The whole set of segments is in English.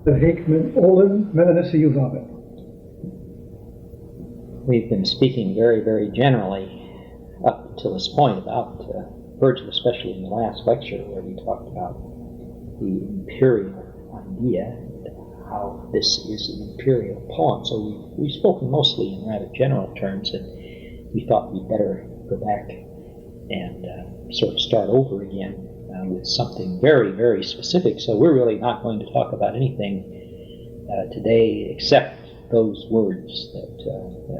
We've been speaking very, very generally up to this point about Virgil, especially in the last lecture where we talked about the imperial idea and how this is an imperial poem. So we've spoken mostly in rather general terms, and we thought we'd better go back and sort of start over again with something very, very specific. So we're really not going to talk about anything today except those words that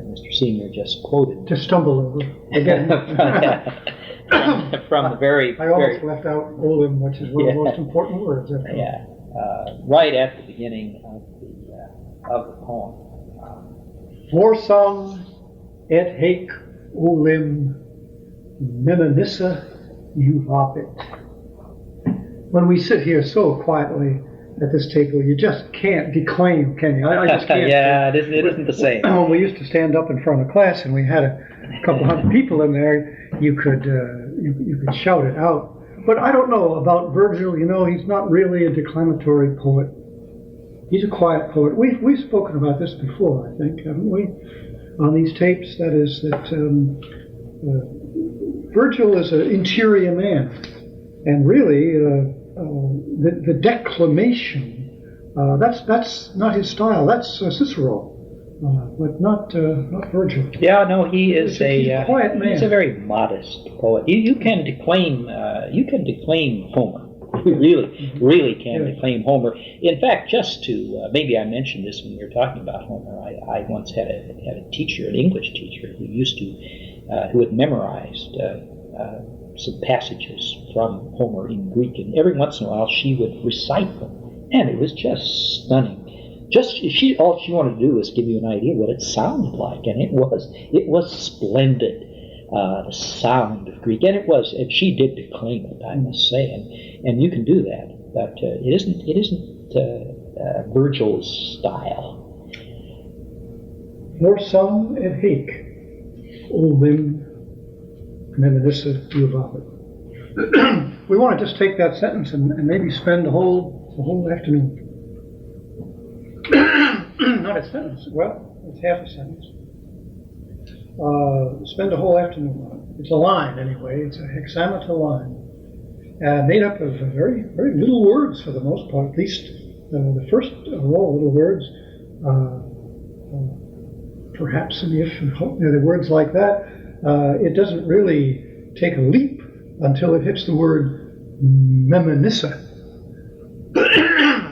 Mr. Senior just quoted. To stumble over again. from the very... I almost left out olim, which is one of the most important words. Right at the beginning of the poem. Forsam et haec olim meminissa juvabit. When we sit here so quietly at this table, you just can't declaim, can you? I just can't. It isn't the same. When we used to stand up in front of class and we had a couple hundred people in there, you could shout it out. But I don't know about Virgil. You know, he's not really a declamatory poet. He's a quiet poet. We've spoken about this before, I think, haven't we? On these tapes, that is that Virgil is an interior man, and really the declamation, that's not his style. That's Cicero, but not Virgil. Yeah, no, he is he's a quiet man. He's a very modest poet. You can declaim Homer. You really can declaim Homer. In fact, just to maybe I mentioned this when we were talking about Homer. I once had a teacher, an English teacher, who had memorized some passages from Homer in Greek, and every once in a while she would recite them, and it was just stunning. All she wanted to do was give you an idea what it sounded like, and it was splendid. The sound of Greek, and she did declaim it, I must say, and you can do that, but it isn't Virgil's style. Forsam et haec olim meminissa juvabit. We want to just take that sentence and maybe spend the whole afternoon. Not a sentence. Well, it's half a sentence. Spend a whole afternoon on it. It's a line anyway. It's a hexameter line, made up of very, very little words for the most part. At least the first row of little words, perhaps and if and hope. The words like that. It doesn't really take a leap until it hits the word meminissa.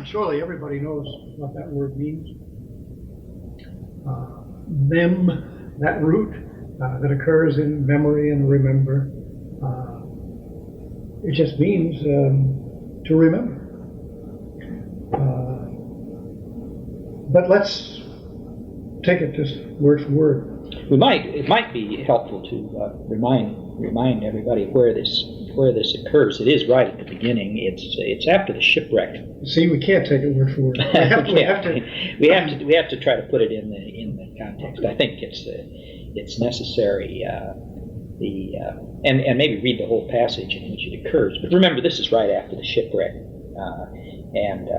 Surely everybody knows what that word means. Mem, that root that occurs in memory and remember. It just means to remember. But let's take it just word for word. It might be helpful to remind everybody where this occurs. It is right at the beginning. It's after the shipwreck. See, we can't take it word for word. We have to try to put it in the context. I think it's necessary. And maybe read the whole passage in which it occurs. But remember, this is right after the shipwreck. And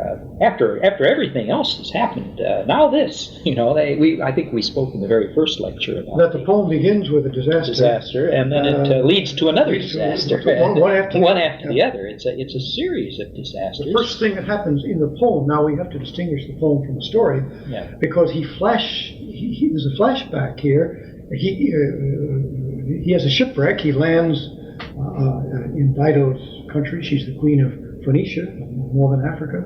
after everything else has happened, now this, I think we spoke in the very first lecture about that the poem begins with a disaster, and then it leads to another disaster, one after the other. It's a series of disasters. The first thing that happens in the poem. Now we have to distinguish the poem from the story, because there's a flashback here. He has a shipwreck. He lands in Dido's country. She's the queen of Phoenicia, northern Africa,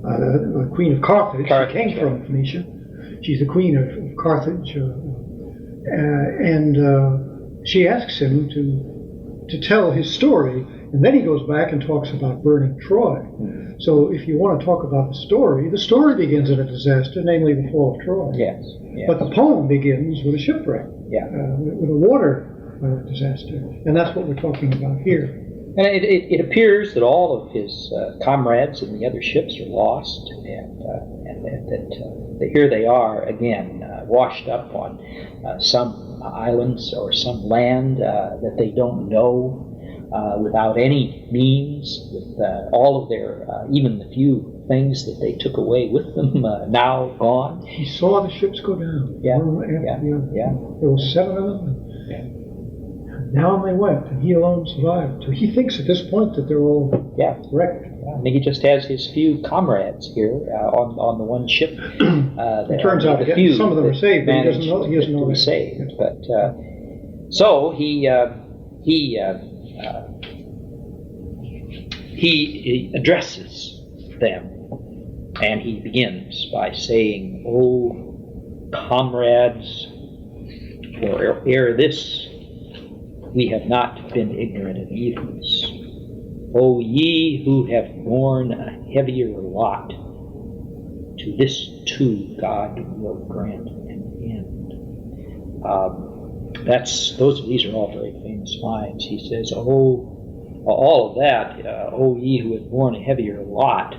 the queen of Carthage. She came from Phoenicia. She's the queen of Carthage, and she asks him to tell his story, and then he goes back and talks about burning Troy. So if you want to talk about the story begins in a disaster, namely the fall of Troy. Yes. But the poem begins with a shipwreck, with a water disaster, and that's what we're talking about here. And it appears that all of his comrades in the other ships are lost, and that here they are again, washed up on some islands or some land that they don't know. without any means, with all of their, even the few things that they took away with them, now gone. He saw the ships go down. Yeah, One after yeah, the other. yeah. There were 7 of them. Yeah. And down they went, and he alone survived. So he thinks at this point that they're all wrecked. Yeah. And he just has his few comrades here on the one ship. It turns out some of them are saved, but he doesn't know to be saved. But so he addresses them, and he begins by saying, "O comrades, for ere this we have not been ignorant of evils. O ye who have borne a heavier lot, to this too God will grant an end." These are all very famous lines. He says, "Oh, all of that, O ye who have borne a heavier lot,"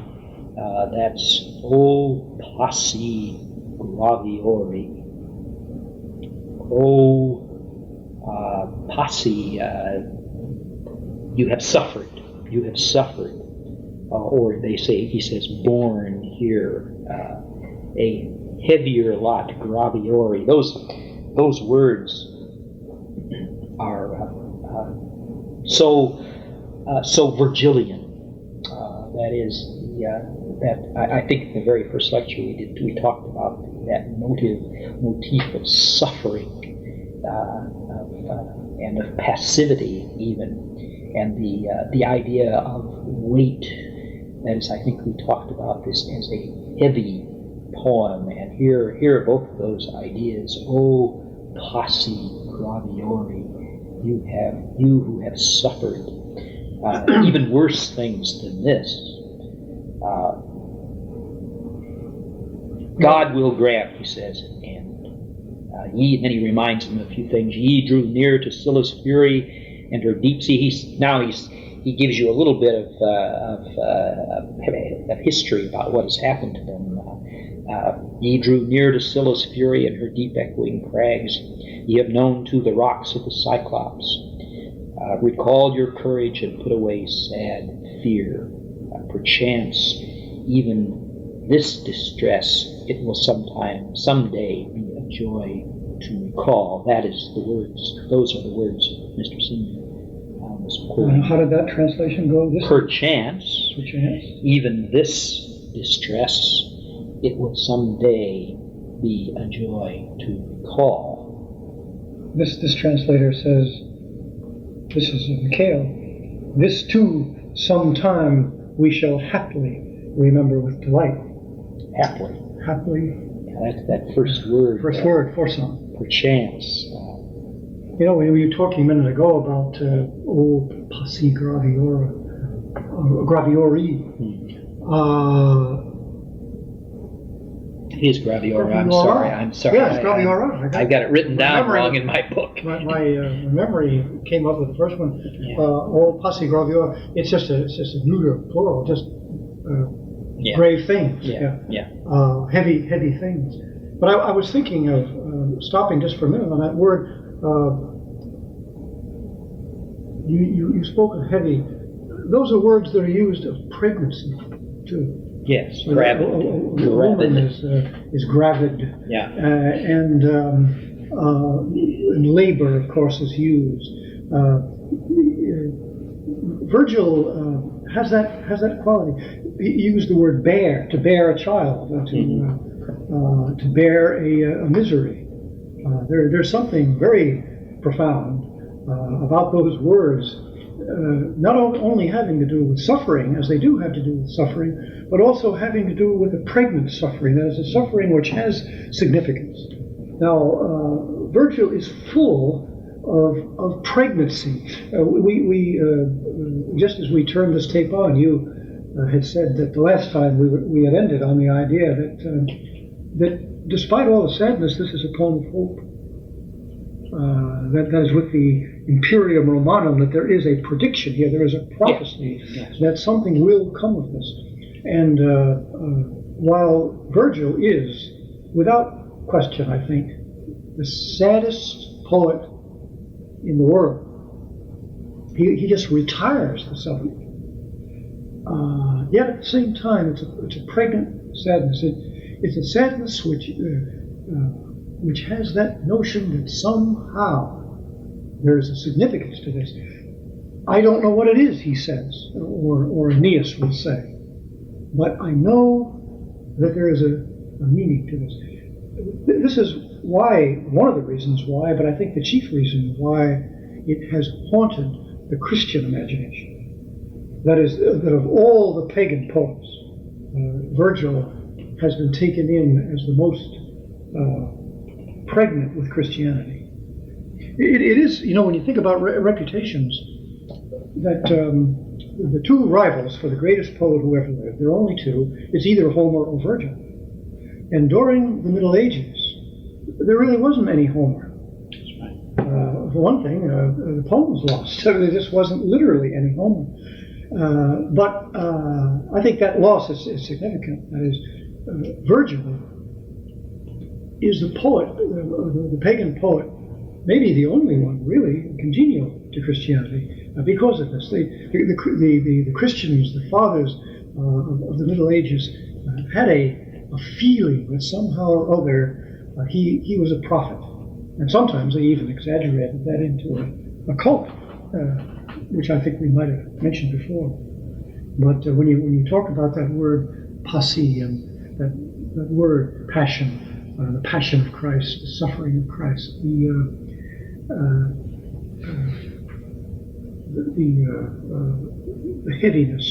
that's "O posse graviori." "O posse, you have suffered. You have suffered." Or he says, born here, a heavier lot, graviori. Those words are so Virgilian. That is, that I think in the very first lecture we talked about that motif of suffering, and of passivity even, and the idea of weight. That is, I think we talked about this as a heavy poem, and here are both of those ideas. "O posse graviori, you who have suffered even worse things than this. God will grant," he says, and then he reminds them of a few things. "Ye drew near to Scylla's fury and her deep sea." He gives you a little bit of history about what has happened to them. "Ye drew near to Scylla's fury and her deep echoing crags. Ye have known too the rocks of the Cyclops. Recall your courage and put away sad fear. Perchance even this distress it will someday be a joy to recall." That is the words. Those are the words Mr. Senior was quoting. How did that translation go? Perchance, even this distress, it will someday be a joy to recall. This translator says, this is Mikhail, "This too sometime we shall happily remember with delight." Happily. Happily. Yeah, that's that first word. First word, for some. Perchance. You know, when we were talking a minute ago about "O posse graviori," it is graviora. I'm sorry. Yes, graviora. I got it written down wrong in my book. My memory came up with the first one. Yeah. "O posse graviora." It's just a neuter plural, just grave things. Heavy things. But I was thinking of stopping just for a minute on that word. You spoke of heavy. Those are words that are used of pregnancy too. Yes, gravid. A woman is gravid. Yeah. And labor, of course, is used. Virgil has that quality. He used the word bear, to bear a child, to bear a misery. There's something very profound about those words, not only having to do with suffering, as they do have to do with suffering, but also having to do with a pregnant suffering, that is, a suffering which has significance. Now, Virgil is full of pregnancy. We just as we turned this tape on, you had said that the last time we had ended on the idea that despite all the sadness, this is a poem of hope. That is with the Imperium Romanum, that there is a prediction here, there is a prophecy that something will come of this. And while Virgil is, without question, I think, the saddest poet in the world, He just retires the subject. Yet at the same time, it's a pregnant sadness. It's a sadness which has that notion that somehow there is a significance to this. I don't know what it is, he says, or Aeneas will say, but I know that there is a meaning to this. This is why, one of the reasons why, but I think the chief reason why it has haunted the Christian imagination. That is, that of all the pagan poets, Virgil has been taken in as the most pregnant with Christianity. It is, when you think about reputations, that the two rivals for the greatest poet who ever lived, there are only two, it's either Homer or Virgil. And during the Middle Ages, there really wasn't any Homer. For one thing, the poems lost, so there just wasn't literally any Homer. But I think that loss is significant. That is, Virgil is the poet, the pagan poet, maybe the only one really congenial to Christianity because of this. The Christians, the fathers of the Middle Ages, had a feeling that somehow or other he was a prophet. And sometimes they even exaggerated that into a cult, which I think we might have mentioned before. But when you talk about that word passi and that word passion, the passion of Christ, the suffering of Christ, the heaviness,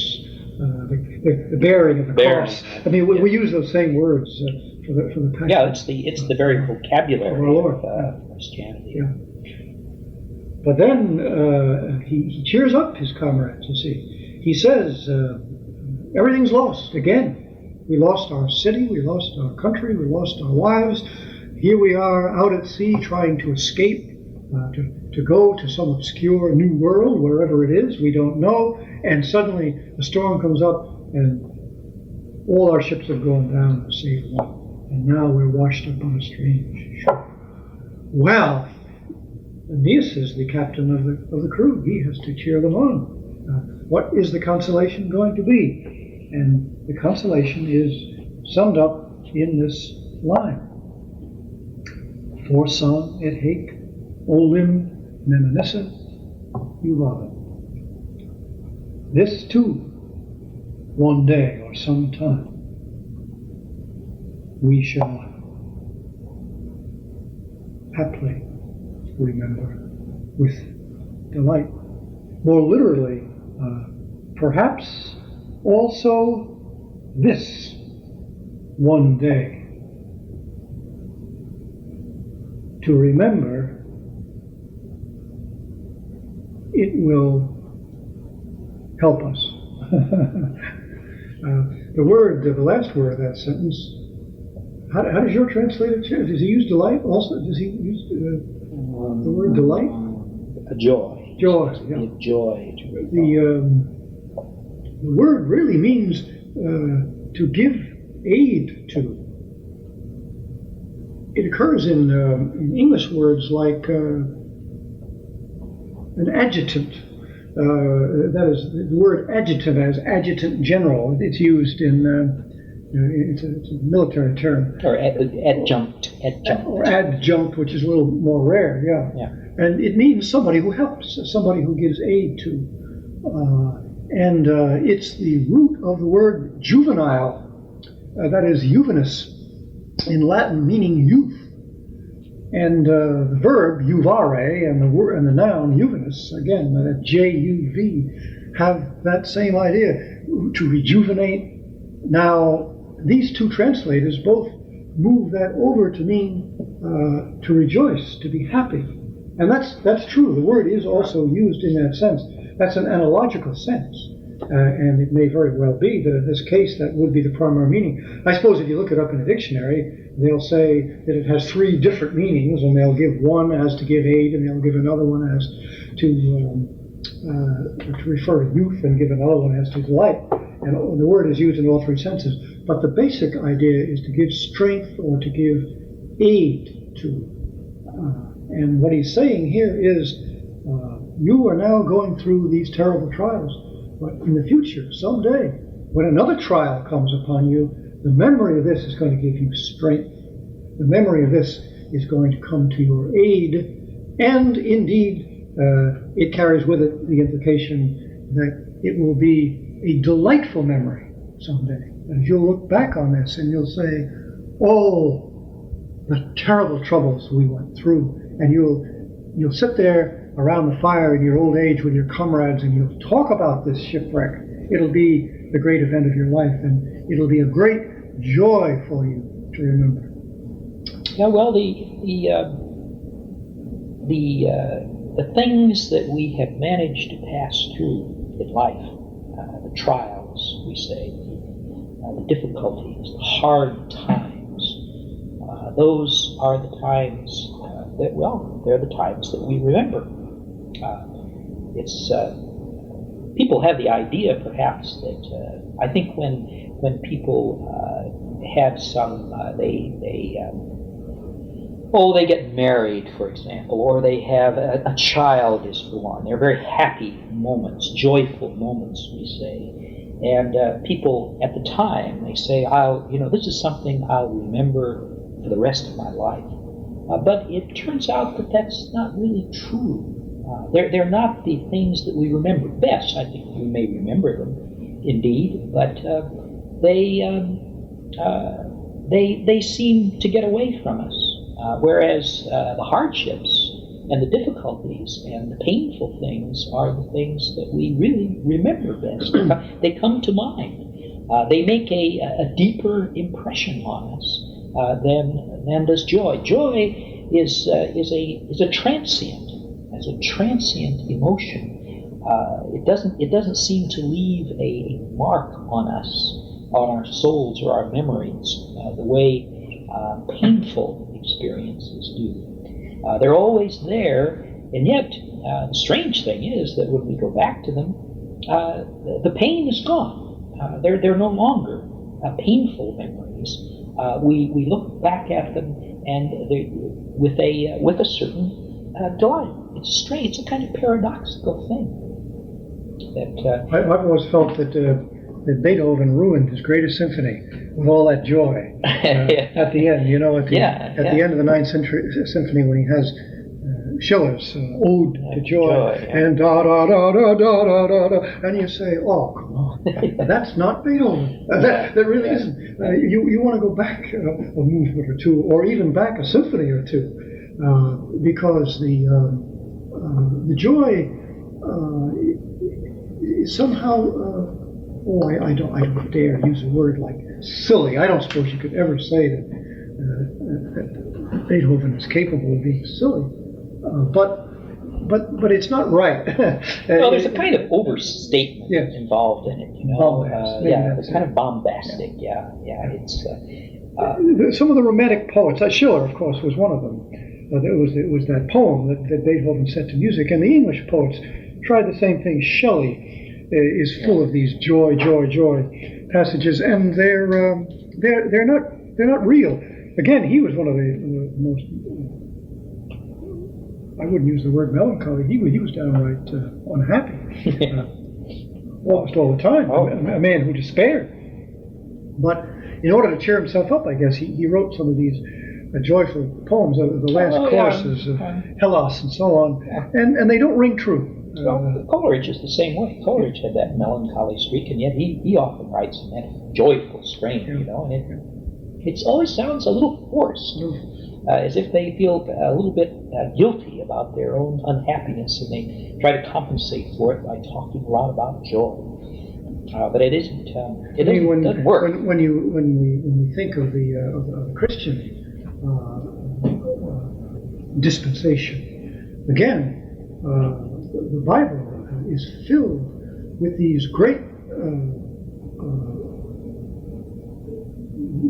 the bearing of the cross. I mean, we use those same words for the passion. Yeah, it's the very vocabulary of Christianity. Yeah. But then he cheers up his comrades. You see, he says, "Everything's lost again. We lost our city, we lost our country, we lost our wives. Here we are out at sea trying to escape, to go to some obscure new world, wherever it is, we don't know. And suddenly a storm comes up and all our ships have gone down save one. And now we're washed up on a strange ship." Well, Aeneas is the captain of the crew. He has to cheer them on. What is the consolation going to be? And the consolation is summed up in this line. "Forsong et haec olim meminisse juvabit." This too, one day or some time, we shall haply remember with delight. More literally, perhaps also this one day, to remember, it will help us. The last word of that sentence, how does your translator? Does he use delight also? Does he use the word delight? A joy. Joy. Yeah. A joy. The word really means to give aid to. It occurs in English words like an adjutant. That is the word adjutant as adjutant general. It's used in it's a military term. Or adjunct. Or adjunct, which is a little more rare. Yeah. And it means somebody who helps, somebody who gives aid to. And it's the root of the word juvenile, that is juvenus in Latin, meaning youth. And the verb juvare and the noun juvenus, again, that J-U-V, have that same idea, to rejuvenate. Now, these two translators both move that over to mean to rejoice, to be happy. And that's true. The word is also used in that sense. That's an analogical sense. And it may very well be that in this case that would be the primary meaning. I suppose if you look it up in a dictionary, they'll say that it has three different meanings, and they'll give one as to give aid, and they'll give another one as to refer to youth, and give another one as to delight. And the word is used in all three senses. But the basic idea is to give strength or to give aid to. And what he's saying here is you are now going through these terrible trials, but in the future, someday, when another trial comes upon you, the memory of this is going to give you strength. The memory of this is going to come to your aid, and indeed, it carries with it the implication that it will be a delightful memory someday. And you'll look back on this and you'll say, oh, the terrible troubles we went through. And you'll sit there around the fire in your old age with your comrades and you'll talk about this shipwreck. It'll be the great event of your life, and it'll be a great joy for you to remember. Yeah, well, the things that we have managed to pass through in life, the trials, we say, the difficulties, the hard times, those are the times they're the times that we remember. People have the idea, perhaps, that I think when people have some, they get married, for example, or they have a child is born. They're very happy moments, joyful moments, we say. And people at the time, they say, this is something I'll remember for the rest of my life. But it turns out that that's not really true. They're not the things that we remember best. I think we may remember them, indeed, but they seem to get away from us. Whereas the hardships and the difficulties and the painful things are the things that we really remember best. They come to mind. They make a deeper impression on us than does joy. Joy is a transient. As a transient emotion, it doesn't seem to leave a mark on us, on our souls or our memories, the way painful experiences do. They're always there, and yet the strange thing is that when we go back to them, the pain is gone. They're no longer painful memories. We look back at them and with a certain delight. It's strange. It's a kind of paradoxical thing. I've always felt that Beethoven ruined his greatest symphony with all that joy at the end. At the end of the Ninth Symphony, when he has Schiller's Ode to Joy, and da da da da da da da da, and you say, "Oh, come on, that's not Beethoven. That really isn't." You want to go back a movement or two, or even back a symphony or two, because the joy is somehow. I don't dare use a word like silly. I don't suppose you could ever say that Beethoven is capable of being silly, but it's not right. Well, there's a kind of overstatement involved in it, it's kind of bombastic. It's some of the Romantic poets. Schiller, of course, was one of them. It was that poem that Beethoven set to music, and the English poets tried the same thing. Shelley is full of these joy passages, and they're not real. Again, he was one of the most. I wouldn't use the word melancholy. He was downright unhappy, almost all the time. A man who despaired. But in order to cheer himself up, I guess he wrote some of these joyful poems, the last choruses of Hellas and so on, and they don't ring true. Well, Coleridge is the same way. Coleridge had that melancholy streak, and yet he often writes in that joyful strain, and it always sounds a little forced, as if they feel a little bit guilty about their own unhappiness, and they try to compensate for it by talking a lot about joy. But it isn't. Doesn't work. When we think of the Christian dispensation, again. The Bible is filled with these great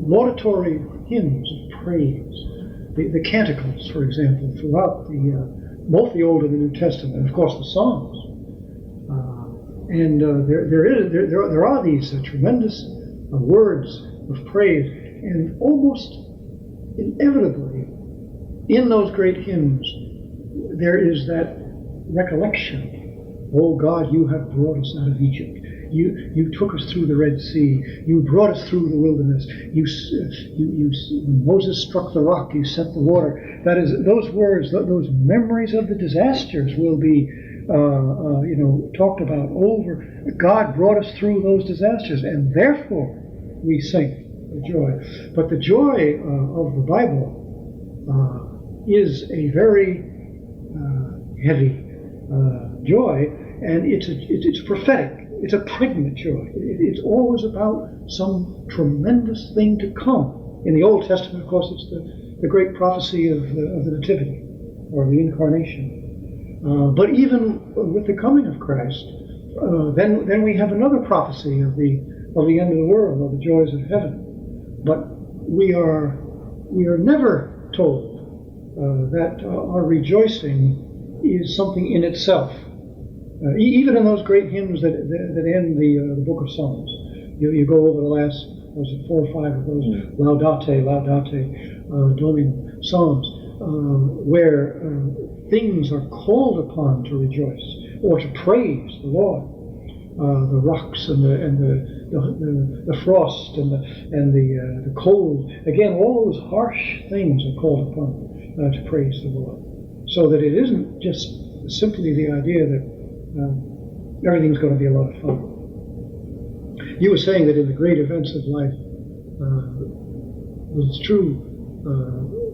laudatory hymns of praise. The canticles, for example, throughout both the Old and the New Testament, and of course the Psalms. There are these tremendous words of praise, and almost inevitably in those great hymns there is that recollection. Oh God, you have brought us out of Egypt. You took us through the Red Sea. You brought us through the wilderness. When Moses struck the rock, you sent the water. That is, those words, those memories of the disasters will be, talked about over. God brought us through those disasters, and therefore we sing the joy. But the joy of the Bible is a very heavy joy, and it's prophetic. It's a pregnant joy. It's always about some tremendous thing to come. In the Old Testament, of course, it's the great prophecy of the Nativity, or the Incarnation. But even with the coming of Christ, then we have another prophecy of the end of the world, of the joys of heaven. But we are never told that our rejoicing is something in itself. Even in those great hymns that end the book of Psalms, you go over the last, was it 4 or 5 of those Laudate, Domine Psalms, where things are called upon to rejoice or to praise the Lord. The rocks and the frost and the cold. Again, all those harsh things are called upon to praise the Lord. So that it isn't just simply the idea that everything's going to be a lot of fun. You were saying that in the great events of life, it's true,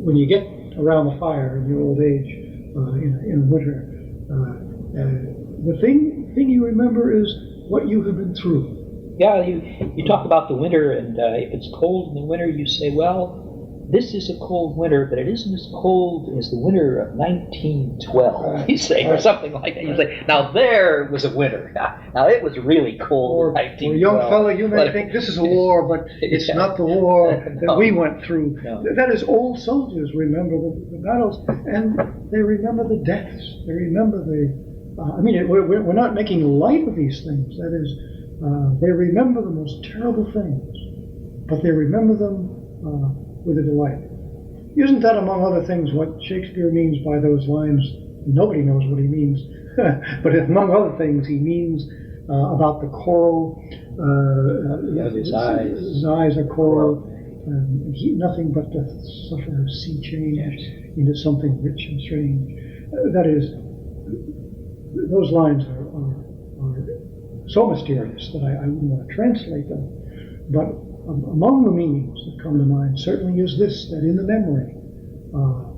when you get around the fire in your old age, in winter, the thing you remember is what you have been through. Yeah, you talk about the winter, and if it's cold in the winter, you say, well, this is a cold winter, but it isn't as cold as the winter of 1912, you say, or something like that. You say, now there was a winter. Now it was really cold in 1912. Or young fellow, you may think this is a war, but it's not the war that we went through. No. That is, old soldiers remember the battles, and they remember the deaths. They remember we're not making light of these things. That is, they remember the most terrible things, but they remember them with a delight. Isn't that, among other things, what Shakespeare means by those lines? Nobody knows what he means, but among other things, he means about the coral. His eyes. His eyes are coral. Nothing but doth suffer sea change into something rich and strange. That is, those lines are so mysterious that I wouldn't want to translate them. But among the meanings that come to mind certainly is this, that in the memory,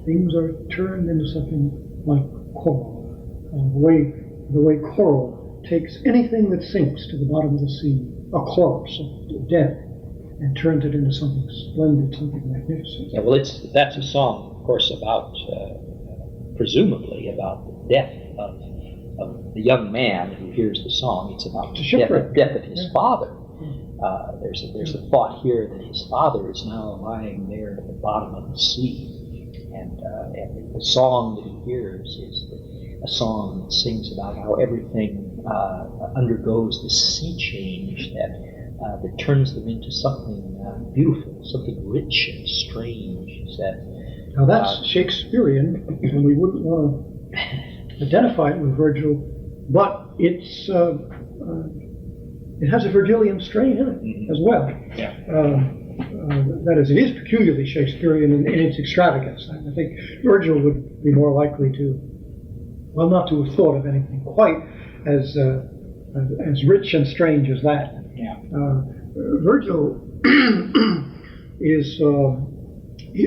things are turned into something like coral. The way coral takes anything that sinks to the bottom of the sea, a corpse of death, and turns it into something splendid, something magnificent. Yeah, well, that's a song, of course, about, presumably, about the death of the young man who hears the song. It's about the death of his father. There's a thought here that his father is now lying there at the bottom of the sea, and the song that he hears is a song that sings about how everything undergoes this sea change that turns them into something beautiful, something rich and strange. Now that's Shakespearean, and we wouldn't want to identify it with Virgil, but it has a Virgilian strain in it as well. Yeah. That is, it is peculiarly Shakespearean in its extravagance. I think Virgil would be more likely not to have thought of anything quite as rich and strange as that. Yeah. Virgil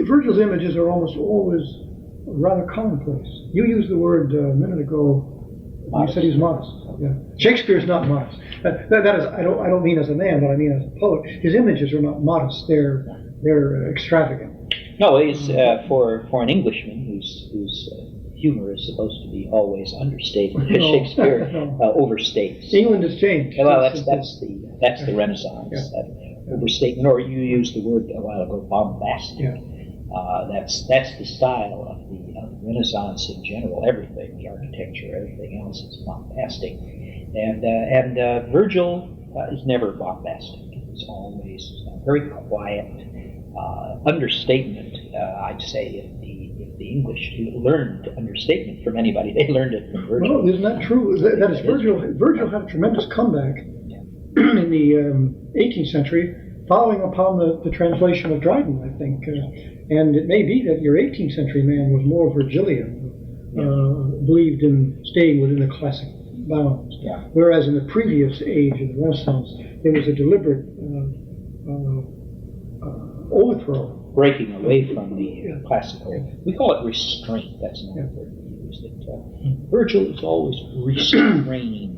Virgil's images are almost always rather commonplace. You used the word a minute ago. You said he's modest. Yeah. Shakespeare's not modest. That is, I don't mean as a man, but I mean as a poet. His images are not modest. They're extravagant. No, it's for an Englishman whose humor is supposed to be always understated. Shakespeare overstates. England has changed. Well, that's the Renaissance. Yeah. That overstatement, or you used the word a while ago, bombastic. Yeah. That's the style of the Renaissance in general. Everything, the architecture, everything else is bombastic, and Virgil is never bombastic. It's always very quiet. Understatement, I'd say, if the English learned understatement from anybody. They learned it from Virgil. Well, isn't that true? That is Virgil. Virgil had a tremendous comeback in the 18th century, following upon the translation of Dryden, I think. And it may be that your 18th century man was more Virgilian, believed in staying within the classic bounds. Yeah. Whereas in the previous age of the Renaissance, there was a deliberate overthrow. Breaking away from the classical. We call it restraint. That's another word we use. Virgil is always restrained.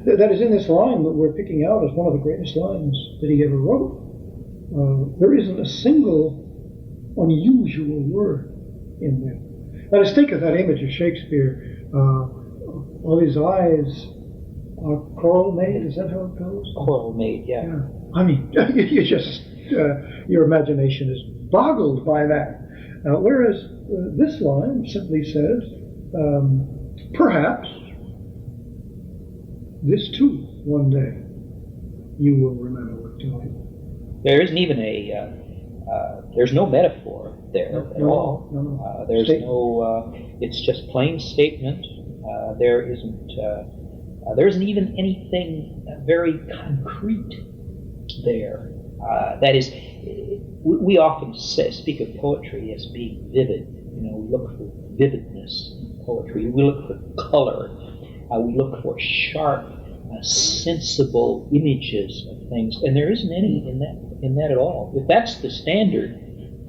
That is in this line that we're picking out as one of the greatest lines that he ever wrote. There isn't a single unusual word in there. Now just think of that image of Shakespeare. All his eyes are coral made. Is that how it goes? Coral made, yeah. I mean, you just your imagination is boggled by that. Whereas this line simply says, perhaps this too one day you will remember what doing. There isn't even there's no metaphor there at all. No. There's no. It's just plain statement. There isn't even anything very concrete there. That is, we often speak of poetry as being vivid. We look for vividness in poetry. We look for color. We look for sharp, sensible images of things, and there isn't any in that at all. If that's the standard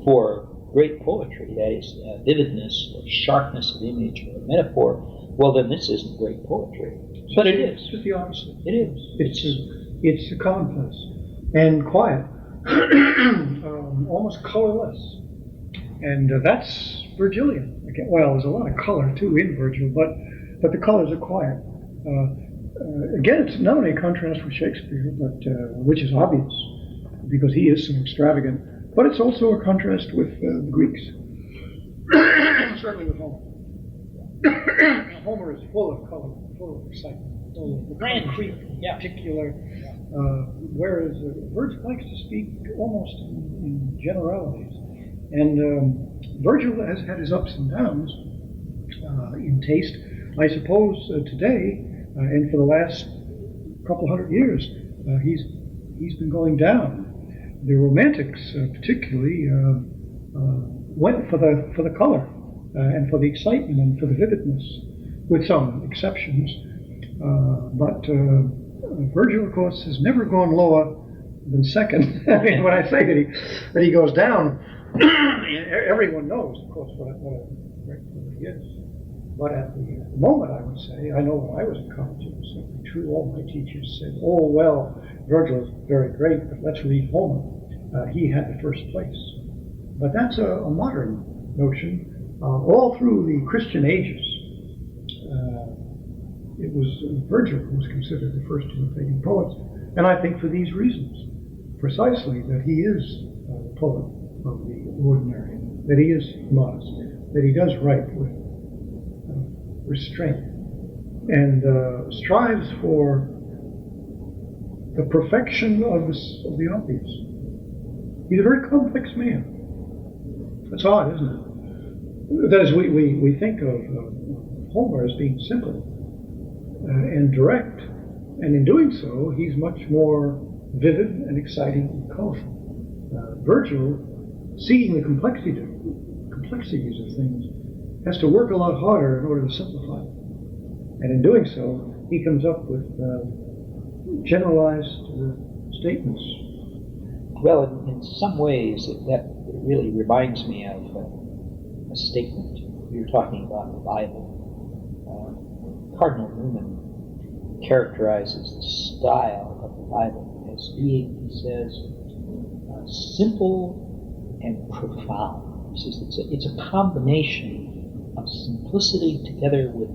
for great poetry, that is vividness or sharpness of image or metaphor, well, then this isn't great poetry. But it is. It's just the opposite. It is. It's commonplace and quiet, almost colorless, and that's Virgilian. Well, there's a lot of color too in Virgil, but the colors are quiet. Again, it's not only a contrast with Shakespeare, but which is obvious because he is so extravagant, but it's also a contrast with the Greeks, certainly with Homer. Homer is full of color, full of excitement, full of concrete, particular. Whereas Virgil likes to speak almost in generalities, and Virgil has had his ups and downs in taste. I suppose today, and for the last couple hundred years, he's been going down. The Romantics, particularly, went for the color and for the excitement and for the vividness, with some exceptions. But Virgil, of course, has never gone lower than second. I mean, when I say that he goes down, everyone knows, of course, what a great poet he is. But at the moment, I would say, I know when I was in college, it was certainly true. All my teachers said, "Oh well, Virgil is very great, but let's read Homer." He had the first place. But that's a modern notion. All through the Christian ages, it was Virgil who was considered the first of the pagan poets, and I think for these reasons, precisely that he is a poet of the ordinary, that he is modest, that he does write with restraint, and strives for the perfection of the obvious. He's a very complex man. That's odd, isn't it? That is, we think of Homer as being simple and direct, and in doing so, he's much more vivid and exciting and colorful. Virgil, seeing the complexities of things, has to work a lot harder in order to simplify it. And in doing so, he comes up with generalized statements. Well, in some ways, that really reminds me of a statement we were talking about in the Bible. Cardinal Newman characterizes the style of the Bible as being, he says, simple and profound. He says it's a combination of simplicity together with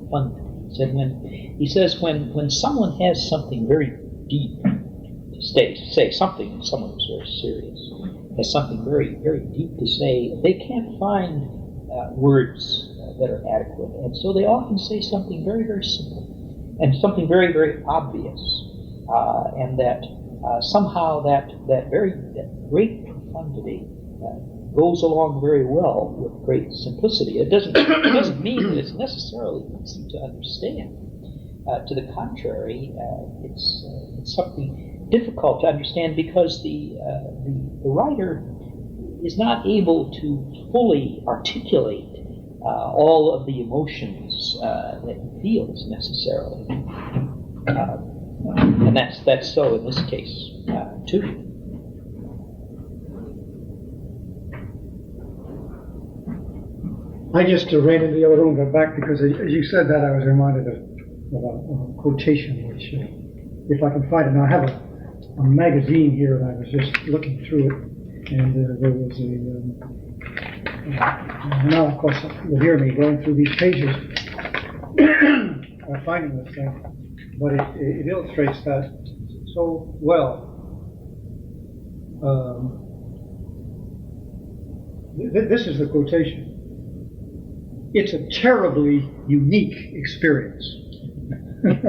profundity. He says when someone has something very deep to say something, someone who's very serious has something very, very deep to say, they can't find words that are adequate, and so they often say something very, very simple and something very, very obvious, and that somehow that great profundity goes along very well with great simplicity. It doesn't mean that it's necessarily easy to understand. To the contrary, it's something difficult to understand because the writer is not able to fully articulate all of the emotions that he feels necessarily, and that's so in this case too. I just ran into the other room, got back because as you said that, I was reminded of a quotation, which, if I can find it now, I have a magazine here, and I was just looking through it, and there was now of course you'll hear me going through these pages, finding this thing, but it illustrates that so well. This is the quotation. It's a terribly unique experience. And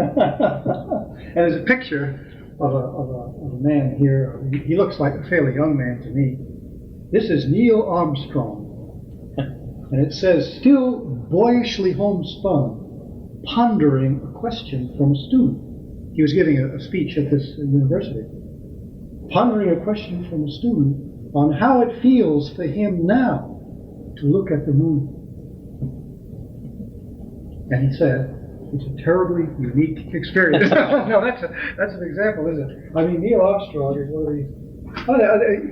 there's a picture of a man here. He looks like a fairly young man to me. This is Neil Armstrong. And it says, still boyishly homespun, pondering a question from a student. He was giving a speech at this university. Pondering a question from a student on how it feels for him now to look at the moon. And he said, it's a terribly unique experience. No, that's an example, isn't it? I mean, Neil Armstrong is one of these.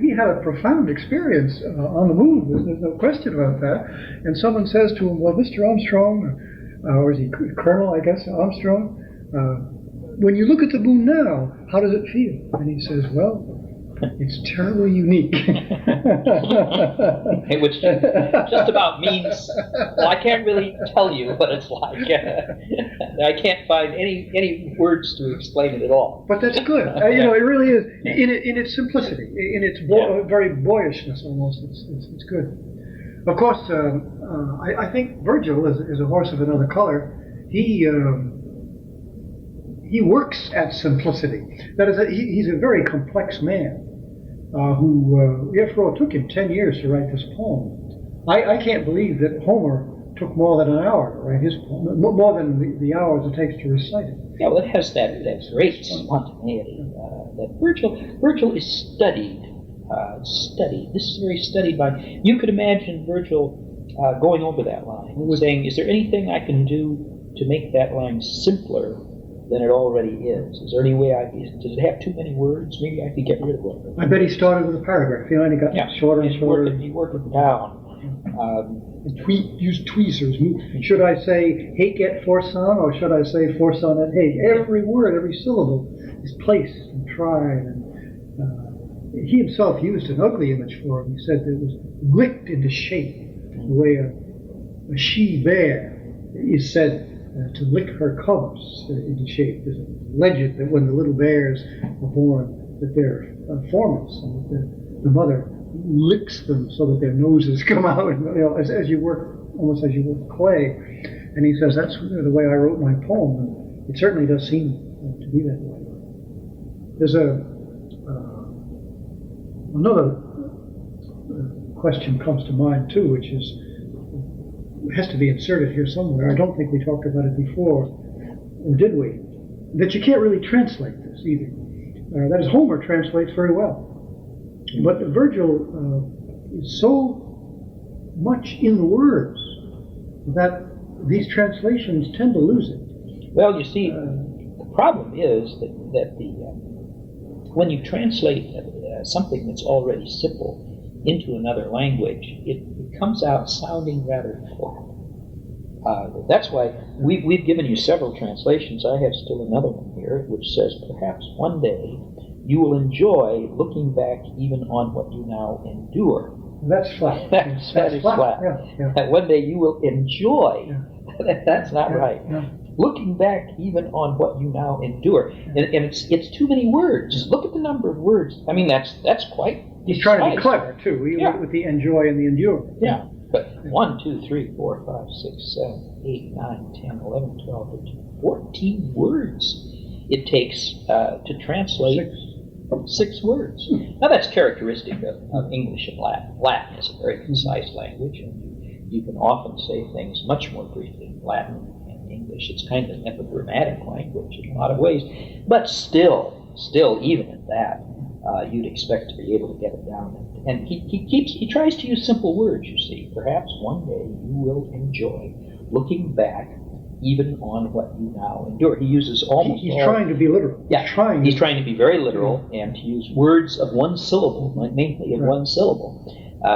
He had a profound experience on the moon. There's no question about that. And someone says to him, well, Mr. Armstrong, or is he Colonel, I guess, Armstrong, when you look at the moon now, how does it feel? And he says, well, it's terribly unique. Which just about means, well, I can't really tell you what it's like. I can't find any words to explain it at all. But that's good. It really is. In its simplicity, in its very boyishness almost, it's good. Of course, I think Virgil is a horse of another color. He works at simplicity. That is, he's a very complex man. Who, after all, it took him 10 years to write this poem. I can't believe that Homer took more than an hour to write his poem, more than the hours it takes to recite it. Yeah, well, it has that great spontaneity. That Virgil is studied. This is very studied by. You could imagine Virgil going over that line, saying, "Is there anything I can do to make that line simpler than it already is? Is there any way does it have too many words? Maybe I could get rid of it." I bet he started with a paragraph. And he got shorter and shorter. He worked it down. Use tweezers. Should I say hake et forsan, or should I say forsan et hake? Every word, every syllable is placed and tried. And he himself used an ugly image for it. He said that it was licked into shape, the way a she-bear is said to lick her cubs into shape. There's a legend that when the little bears are born, that they're formless, and that the mother licks them so that their noses come out, as you work, almost as you work clay. And he says that's the way I wrote my poem, and it certainly does seem to be that way. There's another question comes to mind too, which is has to be inserted here somewhere. I don't think we talked about it before, or did we? That you can't really translate this either. That is, Homer translates very well. But Virgil is so much in the words that these translations tend to lose it. Well, you see, the problem is that when you translate something that's already simple into another language, it comes out sounding rather flat. That's why we've given you several translations. I have still another one here, which says, perhaps one day you will enjoy looking back even on what you now endure. That's flat. That is flat. Yeah. One day you will enjoy. Yeah. That's not right. Yeah. Looking back even on what you now endure. And it's too many words. Just look at the number of words. I mean, that's quite... He's trying to be clever, too, with the enjoy and the endure. Yeah. But 1, 2, 3, 4, 5, 6, 7, 8, 9, 10, 11, 12, 13, 14 words it takes to translate 6 words. Now that's characteristic of English and Latin. Latin is a very concise language, and you can often say things much more briefly in Latin and English. It's kind of an epigrammatic language in a lot of ways, but still, even at that, you'd expect to be able to get it down. And he tries to use simple words, you see. Perhaps one day you will enjoy looking back even on what you now endure. He uses almost He's trying to be literal. Yeah, he's trying to be very literal and to use words of one syllable, mainly of one syllable,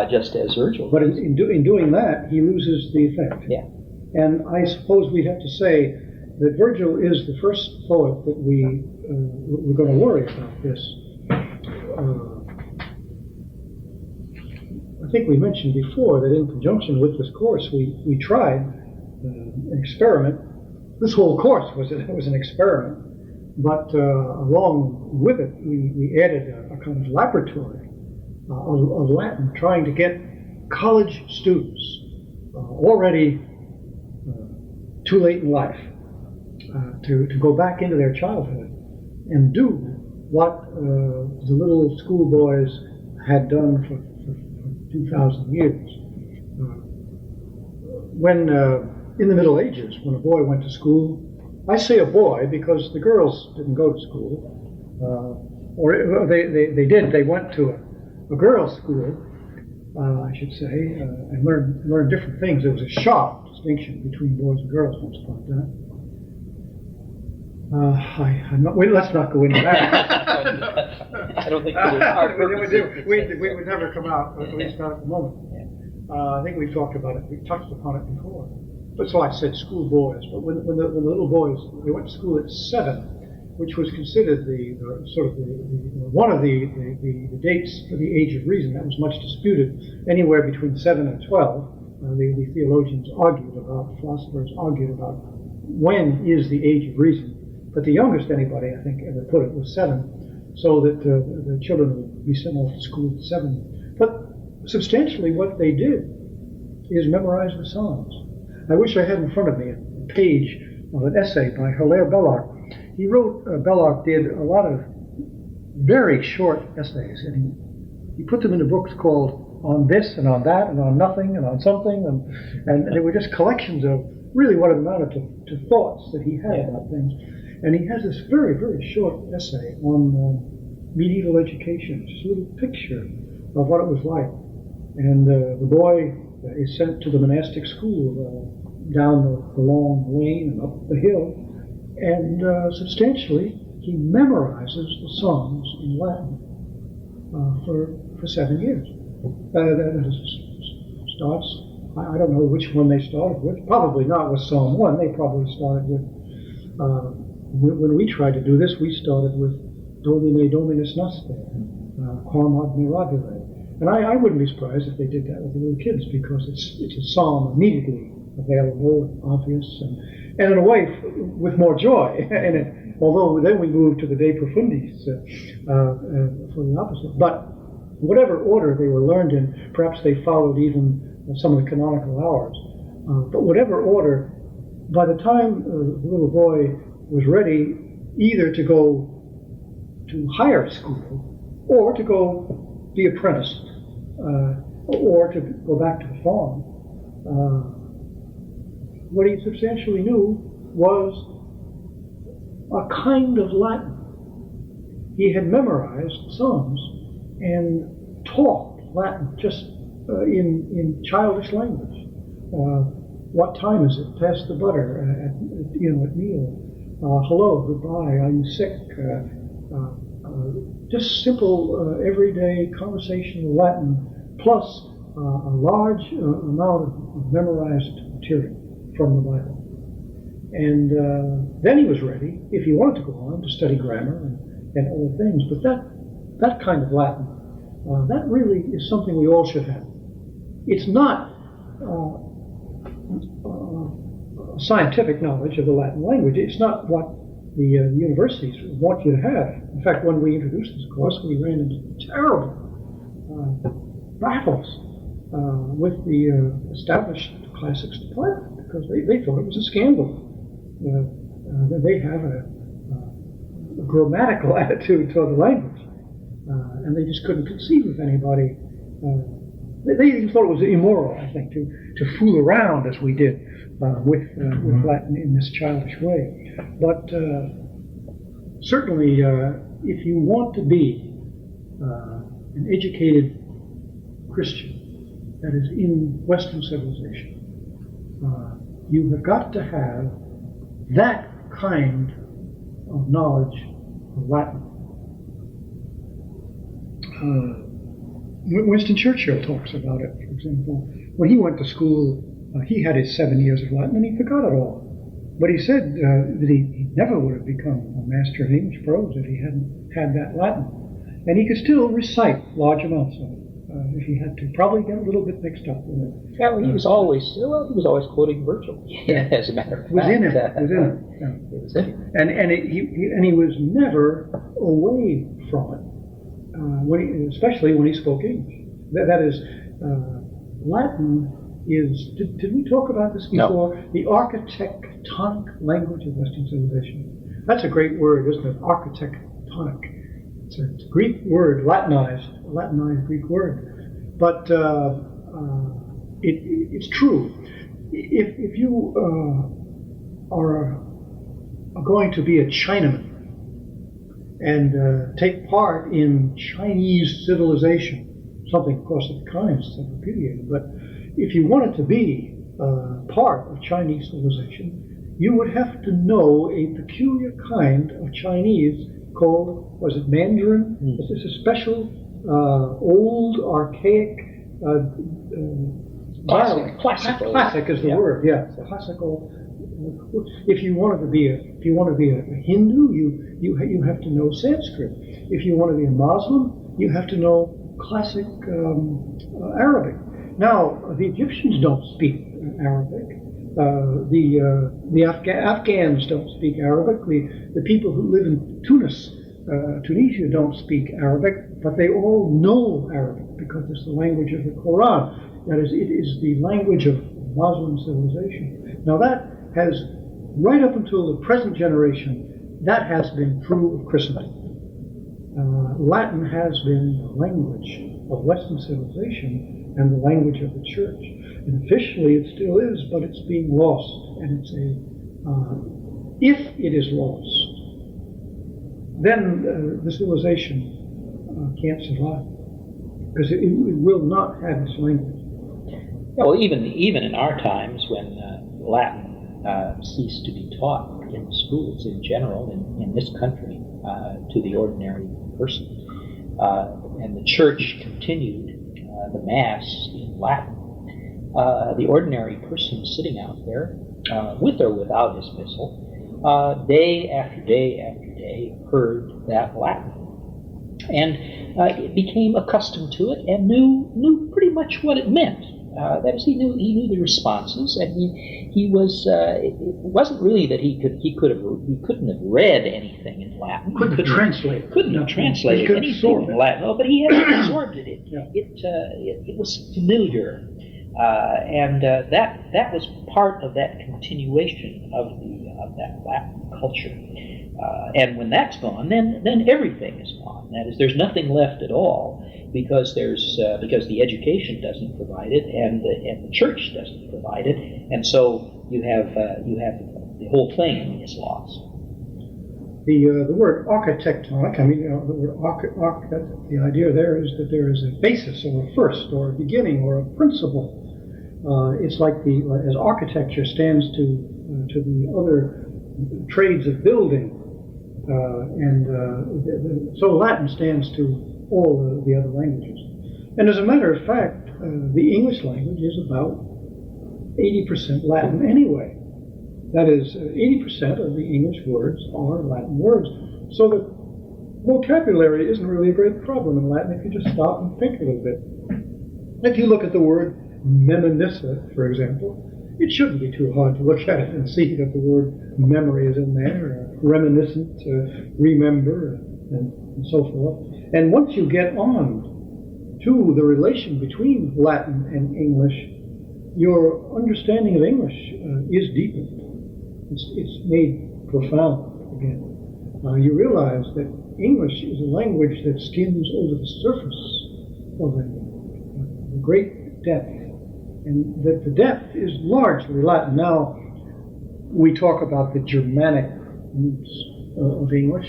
just as Virgil. But in doing that, he loses the effect. Yeah. And I suppose we'd have to say that Virgil is the first poet that we're going to worry about this. I think we mentioned before that in conjunction with this course, we tried an experiment. This whole course was an experiment, but along with it, we added a kind of laboratory of Latin, trying to get college students already too late in life to go back into their childhood and do what the little schoolboys had done for 2,000 years. When in the Middle Ages, when a boy went to school, I say a boy because the girls didn't go to school, or they did. They went to a girls' school, I should say, and learned different things. There was a sharp distinction between boys and girls once upon a time. Let's not go into that. I don't think we would never come out, at least not at the moment. I think we've talked about it. We've touched upon it before. But so I said school boys. But when the little boys, they went to school at 7, which was considered one of the dates for the age of reason. That was much disputed. Anywhere between 7 and 12, the theologians argued about, philosophers argued about when is the age of reason. But the youngest anybody, I think, ever put it was 7, so that the children would be sent off to school at 7. But substantially what they did is memorize the Psalms. I wish I had in front of me a page of an essay by Hilaire Belloc. He wrote, Belloc did a lot of very short essays, and he put them into books called On This and On That and On Nothing and On Something, and they were just collections of really what amounted to thoughts that he had about things. And he has this very, very short essay on medieval education, just a little picture of what it was like. And the boy is sent to the monastic school down the long lane and up the hill, and substantially he memorizes the Psalms in Latin for 7 years. That starts, I don't know which one they started with, probably not with Psalm 1, they probably started with, when we tried to do this, we started with Domine Dominus Noster, Quam ad mirabile. And I wouldn't be surprised if they did that with the little kids, because it's a psalm immediately available and obvious, and in a way with more joy in it. Although then we moved to the De Profundis for the opposite. But whatever order they were learned in, perhaps they followed even some of the canonical hours. But whatever order, by the time the little boy was ready either to go to higher school or to go be apprenticed, or to go back to the farm, what he substantially knew was a kind of Latin. He had memorized Psalms and taught Latin just in childish language. What time is it? Pass the butter at meal. Hello, goodbye. Are you sick? Just simple, everyday conversational Latin, plus a large amount of memorized material from the Bible. And then he was ready, if he wanted to go on, to study grammar and other things. But that kind of Latin, that really is something we all should have. It's not scientific knowledge of the Latin language. It's not what the universities want you to have. In fact, when we introduced this course, we ran into terrible battles with the established classics department, because they thought it was a scandal. They have a grammatical attitude toward the language, and they just couldn't conceive of anybody. They even thought it was immoral, I think, to fool around as we did with Latin in this childish way. But certainly, if you want to be an educated Christian that is in Western civilization, you have got to have that kind of knowledge of Latin. Winston Churchill talks about it, for example. When he went to school, he had his 7 years of Latin and he forgot it all. But he said that he never would have become a master of English prose if he hadn't had that Latin. And he could still recite large amounts of it if he had to. Probably get a little bit mixed up with it. Yeah, well, he was always quoting Virgil. Yeah, as a matter of fact. It was in him. It was in him. And he was never away from it, especially when he spoke English. That is, Latin is. Did we talk about this before? No. The architectonic language of Western civilization. That's a great word, isn't it? Architectonic. It's a Greek word, Latinized Greek word. But it's true. If you are going to be a Chinaman and take part in Chinese civilization, something, of course, that the communists have repudiated, but if you wanted to be part of Chinese civilization, you would have to know a peculiar kind of Chinese called, was it Mandarin? Is this a special, old, archaic dialect? Classic is the word, yeah. Classical. If you want to be a Hindu, you have to know Sanskrit. If you want to be a Muslim, you have to know classic Arabic. Now, the Egyptians don't speak Arabic. The Afghans don't speak Arabic. The people who live in Tunisia don't speak Arabic, but they all know Arabic because it's the language of the Quran. That is, it is the language of Muslim civilization. Now that has, right up until the present generation, that has been true of Christendom. Latin has been the language of Western civilization and the language of the church. And officially it still is, but it's being lost. And it's if it is lost, then the civilization can't survive, because it will not have its language. Yeah, well, even in our times, when Latin ceased to be taught in schools in general in this country to the ordinary person, and the church continued the Mass in Latin, the ordinary person sitting out there, with or without his missal, day after day after day heard that Latin, and it became accustomed to it and knew pretty much what it meant. That is, he knew the responses, and he was. It wasn't really that he couldn't have read anything in Latin. Couldn't have translated anything in Latin. Oh, but he had absorbed it. It was familiar, and that was part of that continuation of that Latin culture. And when that's gone, then everything is gone. That is, there's nothing left at all, because because the education doesn't provide it, and the church doesn't provide it, and so you have the whole thing is lost. The word architectonic, the word the idea there is that there is a basis or a first or a beginning or a principle. It's like as architecture stands to the other trades of building, so Latin stands to all the other languages. And as a matter of fact, the English language is about 80% Latin anyway. That is, 80% of the English words are Latin words. So the vocabulary isn't really a great problem in Latin if you just stop and think a little bit. If you look at the word memonica, for example, it shouldn't be too hard to look at it and see that the word memory is in there, reminiscent, remember, and so forth. And once you get on to the relation between Latin and English, your understanding of English is deepened. It's made profound again. you realize that English is a language that skims over the surface of a great depth, and that the depth is largely Latin. Now, we talk about the Germanic roots of English,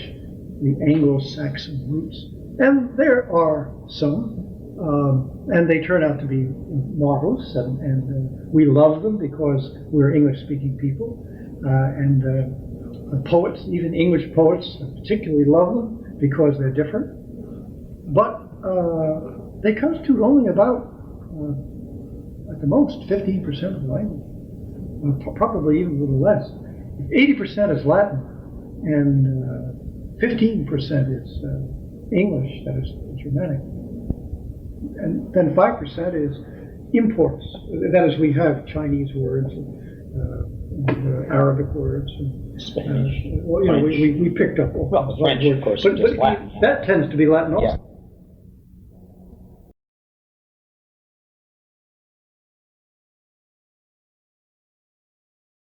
the Anglo-Saxon roots, and there are some, and they turn out to be marvelous, and we love them because we're English-speaking people, and poets, even English poets, particularly love them because they're different. But they constitute only about, at the most, 15% of the language. Probably even a little less. 80% is Latin, and 15% is English, that is Germanic. And then 5% is imports. That is, we have Chinese words, and Arabic words, and Spanish. well, we picked up all Well, the French, words. of course, but just Latin. that tends to be Latin also. Yeah.